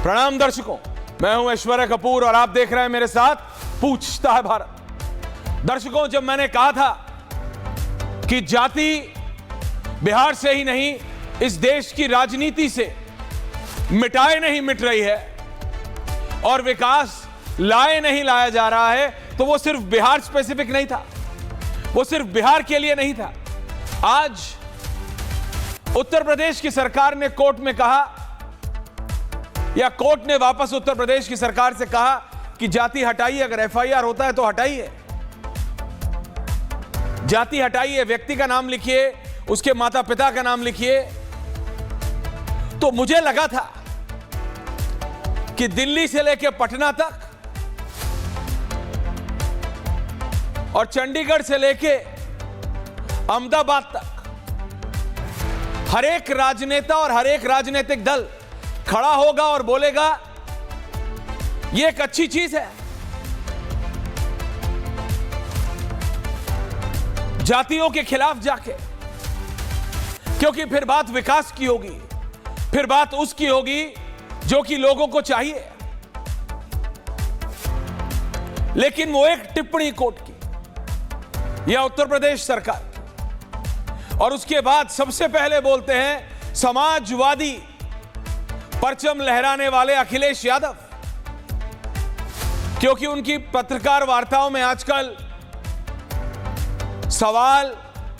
प्रणाम दर्शकों, मैं हूं ऐश्वर्या कपूर और आप देख रहे हैं मेरे साथ पूछता है भारत। दर्शकों, जब मैंने कहा था कि जाति बिहार से ही नहीं इस देश की राजनीति से मिटाए नहीं मिट रही है और विकास लाए नहीं लाया जा रहा है, तो वो सिर्फ बिहार स्पेसिफिक नहीं था, वो सिर्फ बिहार के लिए नहीं था। आज उत्तर प्रदेश की सरकार ने कोर्ट में कहा, या कोर्ट ने वापस उत्तर प्रदेश की सरकार से कहा कि जाति हटाइए, अगर एफआईआर होता है तो हटाइए, जाति हटाइए, व्यक्ति का नाम लिखिए, उसके माता पिता का नाम लिखिए। तो मुझे लगा था कि दिल्ली से लेकर पटना तक और चंडीगढ़ से लेकर अहमदाबाद तक हर एक राजनेता और हर एक राजनीतिक दल खड़ा होगा और बोलेगा यह एक अच्छी चीज है, जातियों के खिलाफ जाके, क्योंकि फिर बात विकास की होगी, फिर बात उसकी होगी जो कि लोगों को चाहिए। लेकिन वो एक टिप्पणी कोर्ट की या उत्तर प्रदेश सरकार की, और उसके बाद सबसे पहले बोलते हैं समाजवादी परचम लहराने वाले अखिलेश यादव, क्योंकि उनकी पत्रकार वार्ताओं में आजकल सवाल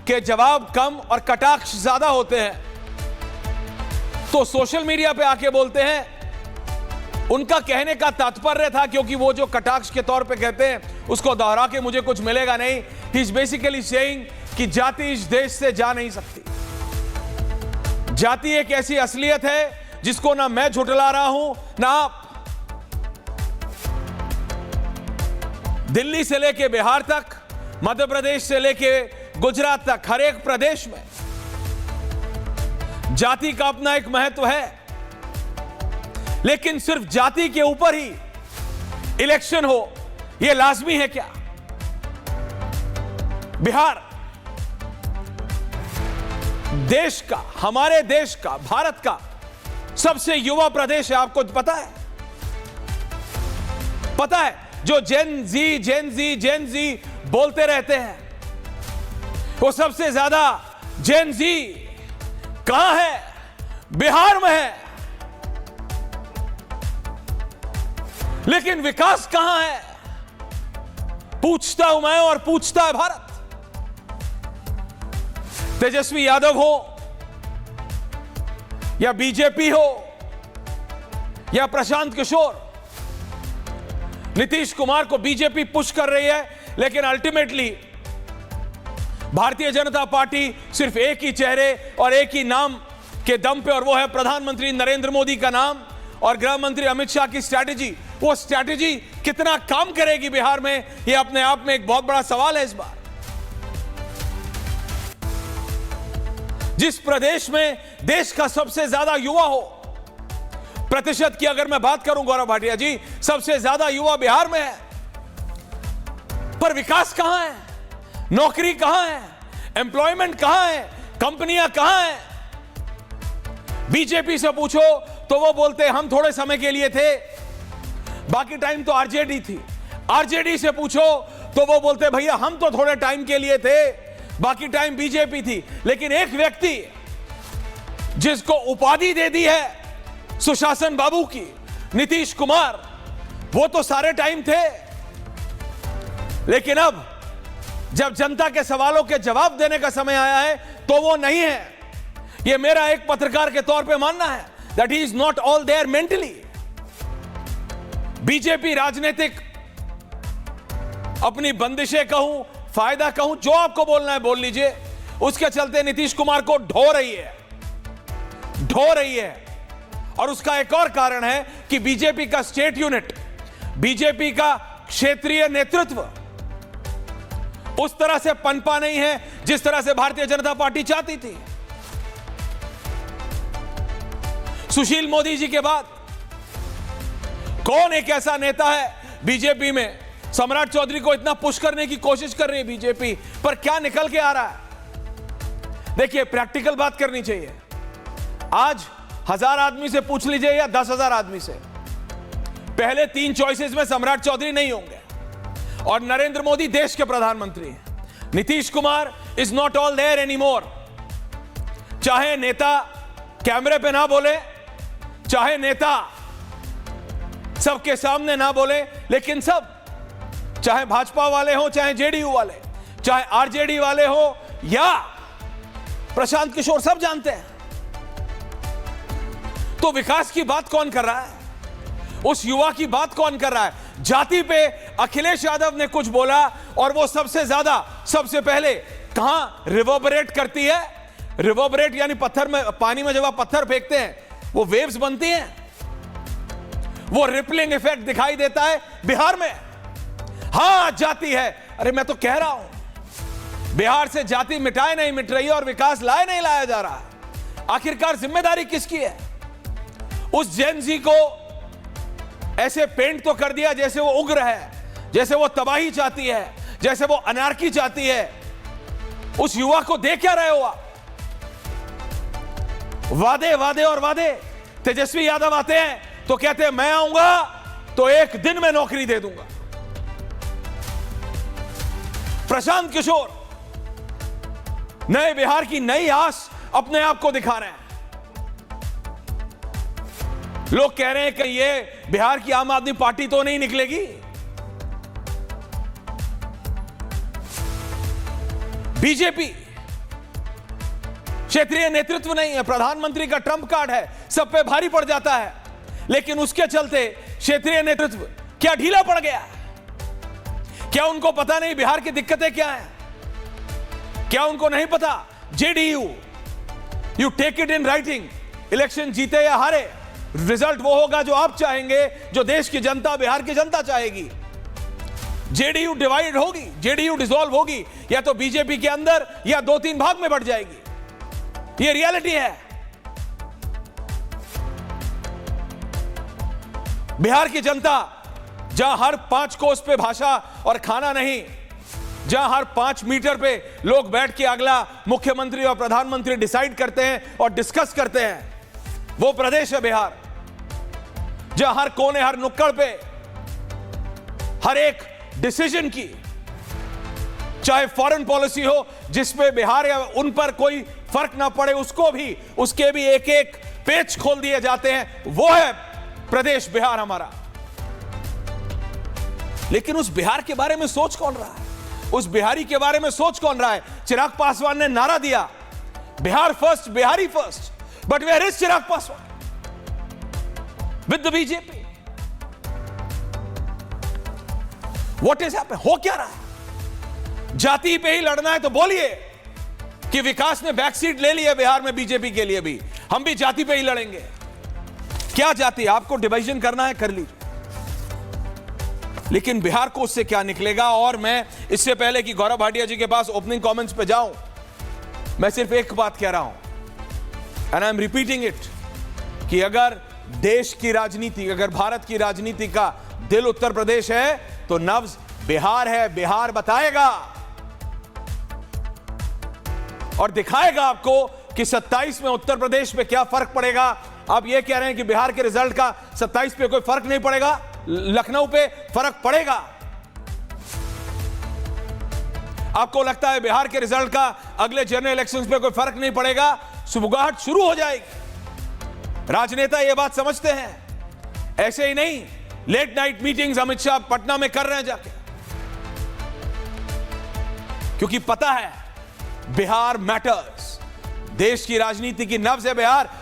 के जवाब कम और कटाक्ष ज्यादा होते हैं, तो सोशल मीडिया पे आके बोलते हैं। उनका कहने का तात्पर्य था, क्योंकि वो जो कटाक्ष के तौर पे कहते हैं उसको दोहरा के मुझे कुछ मिलेगा नहीं, ही इज बेसिकली सेइंग कि जाति इस देश से जा नहीं सकती। जाति एक ऐसी असलियत है जिसको ना मैं झुठला रहा हूं ना आप। दिल्ली से लेके बिहार तक, मध्य प्रदेश से लेके गुजरात तक, हर एक प्रदेश में जाति का अपना एक महत्व है। लेकिन सिर्फ जाति के ऊपर ही इलेक्शन हो यह लाजमी है क्या? बिहार देश का, हमारे देश का, भारत का सबसे युवा प्रदेश है, आपको पता है? पता है? जो जेन जी बोलते रहते हैं, वो सबसे ज्यादा जेन जी कहां है? बिहार में है। लेकिन विकास कहां है? पूछता हूं मैं और पूछता है भारत। तेजस्वी यादव हो या बीजेपी हो या प्रशांत किशोर, नीतीश कुमार को बीजेपी पुश कर रही है, लेकिन अल्टीमेटली भारतीय जनता पार्टी सिर्फ एक ही चेहरे और एक ही नाम के दम पे, और वो है प्रधानमंत्री नरेंद्र मोदी का नाम और गृह मंत्री अमित शाह की स्ट्रैटेजी। वो स्ट्रैटेजी कितना काम करेगी बिहार में, ये अपने आप में एक बहुत बड़ा सवाल है। इस बार जिस प्रदेश में देश का सबसे ज्यादा युवा हो, प्रतिशत की अगर मैं बात करूं गौरव भाटिया जी, सबसे ज्यादा युवा बिहार में है, पर विकास कहां है? नौकरी कहां है? एम्प्लॉयमेंट कहां है? कंपनियां कहां है? बीजेपी से पूछो तो वो बोलते हम थोड़े समय के लिए थे, बाकी टाइम तो आरजेडी थी। आरजेडी से पूछो तो वो बोलते भैया हम तो थोड़े टाइम के लिए थे, बाकी टाइम बीजेपी थी। लेकिन एक व्यक्ति जिसको उपाधि दे दी है सुशासन बाबू की, नीतीश कुमार, वो तो सारे टाइम थे। लेकिन अब जब जनता के सवालों के जवाब देने का समय आया है तो वो नहीं है। ये मेरा एक पत्रकार के तौर पे मानना है that he is not all there mentally. BJP राजनीतिक अपनी बंदिशें कहूं, फायदा कहूं, जो आपको बोलना है बोल लीजिए, उसके चलते नीतीश कुमार को ढो रही है। और उसका एक और कारण है कि बीजेपी का स्टेट यूनिट, बीजेपी का क्षेत्रीय नेतृत्व उस तरह से पनपा नहीं है जिस तरह से भारतीय जनता पार्टी चाहती थी। सुशील मोदी जी के बाद कौन एक ऐसा नेता है बीजेपी में? सम्राट चौधरी को इतना पुश करने की कोशिश कर रही है बीजेपी, पर क्या निकल के आ रहा है? देखिए, प्रैक्टिकल बात करनी चाहिए। आज 1000 आदमी से पूछ लीजिए या 10,000 आदमी से, पहले 3 चॉइसेस में सम्राट चौधरी नहीं होंगे और नरेंद्र मोदी देश के प्रधानमंत्री हैं। Nitish Kumar is not all there anymore. चाहे नेता कैमरे पे ना बोले, चाहे नेता सबके सामने ना बोले, लेकिन सब, चाहे भाजपा वाले हो, चाहे जेडीयू वाले, चाहे आरजेडी वाले हो या प्रशांत किशोर, सब जानते हैं। तो विकास की बात कौन कर रहा है? उस युवा की बात कौन कर रहा है? जाति पे अखिलेश यादव ने कुछ बोला और वो सबसे ज्यादा, सबसे पहले कहां रिवर्बरेट करती है? रिवर्बरेट यानी पत्थर में, पानी में जब आप पत्थर फेंकते हैं वो वेव्स बनती हैं, वो रिपलिंग इफेक्ट दिखाई देता है बिहार में। हां, जाति है। अरे मैं तो कह रहा हूं, बिहार से जाति मिटाए नहीं मिट रही है और विकास लाए नहीं लाया जा रहा है। आखिरकार जिम्मेदारी किसकी है? उस जेन जी को ऐसे पेंट तो कर दिया जैसे वो उग्र है, जैसे वो तबाही चाहती है, जैसे वो अनार्की चाहती है। उस युवा को देख क्या रहे हो आप? वादे वादे और वादे। तेजस्वी यादव आते हैं तो कहते हैं मैं आऊंगा तो 1 दिन में नौकरी दे दूंगा। प्रशांत किशोर नए बिहार की नई आस अपने आप को दिखा रहे हैं। लोग कह रहे हैं कि ये बिहार की आम आदमी पार्टी तो नहीं निकलेगी। बीजेपी क्षेत्रीय नेतृत्व नहीं है, प्रधानमंत्री का ट्रंप कार्ड है, सब पे भारी पड़ जाता है, लेकिन उसके चलते क्षेत्रीय नेतृत्व क्या ढीला पड़ गया? क्या उनको पता नहीं बिहार की दिक्कतें क्या हैं? क्या उनको नहीं पता? JDU, you take it in writing, election जीते या हारे, रिजल्ट वो होगा जो आप चाहेंगे, जो देश की जनता, बिहार की जनता चाहेगी। जेडीयू डिवाइड होगी, जेडीयू डिसॉल्व होगी, या तो बीजेपी के अंदर या 2-3 भाग में बढ़ जाएगी। ये रियलिटी है। बिहार की जनता जहां हर 5 कोस पे भाषा और खाना नहीं, जहां हर 5 मीटर पे लोग बैठ के अगला मुख्यमंत्री और प्रधानमंत्री डिसाइड करते हैं और डिस्कस करते हैं, वो प्रदेश है बिहार। जहां हर कोने, हर नुक्कड़ पे, हर एक डिसीजन की, चाहे फॉरेन पॉलिसी हो जिसमें बिहार या उन पर कोई फर्क ना पड़े, उसको भी, उसके भी एक एक पेच खोल दिए जाते हैं, वो है प्रदेश बिहार हमारा। लेकिन उस बिहार के बारे में सोच कौन रहा है? उस बिहारी के बारे में सोच कौन रहा है? चिराग पासवान ने नारा दिया Bihar first, Bihari first, but where is Chirag Paswan with the BJP? What is happening? हो क्या रहा है? जाति पे ही लड़ना है तो बोलिए कि विकास ने बैकसीट ले ली है बिहार में, बीजेपी के लिए भी, हम भी जाति पे ही लड़ेंगे। क्या जाति? आपको डिवीजन करना है, कर लीजिए, लेकिन बिहार को उससे क्या निकलेगा? और मैं इससे पहले कि गौरव भाटिया जी के पास ओपनिंग कमेंट्स पे जाऊं, मैं सिर्फ एक बात कह रहा हूं, and I am repeating it, कि अगर देश की राजनीति, अगर भारत की राजनीति का दिल उत्तर प्रदेश है तो नब्ज बिहार है। बिहार बताएगा और दिखाएगा आपको कि 27 में उत्तर प्रदेश पे क्या फर्क पड़ेगा। आप ये कह रहे हैं कि बिहार के रिजल्ट का 27 पे कोई फर्क नहीं पड़ेगा, लखनऊ पे फर्क पड़ेगा। आपको लगता है बिहार के रिजल्ट का अगले जनरल इलेक्शंस पे कोई फर्क नहीं पड़ेगा? सुबुगाहट शुरू हो जाएगी। राजनेता ये बात समझते हैं। ऐसे ही नहीं, late night meetings Amit Shah Patna में कर रहे हैं जाके, क्योंकि पता है बिहार मैटर्स। देश की राजनीति की नब्ज है बिहार।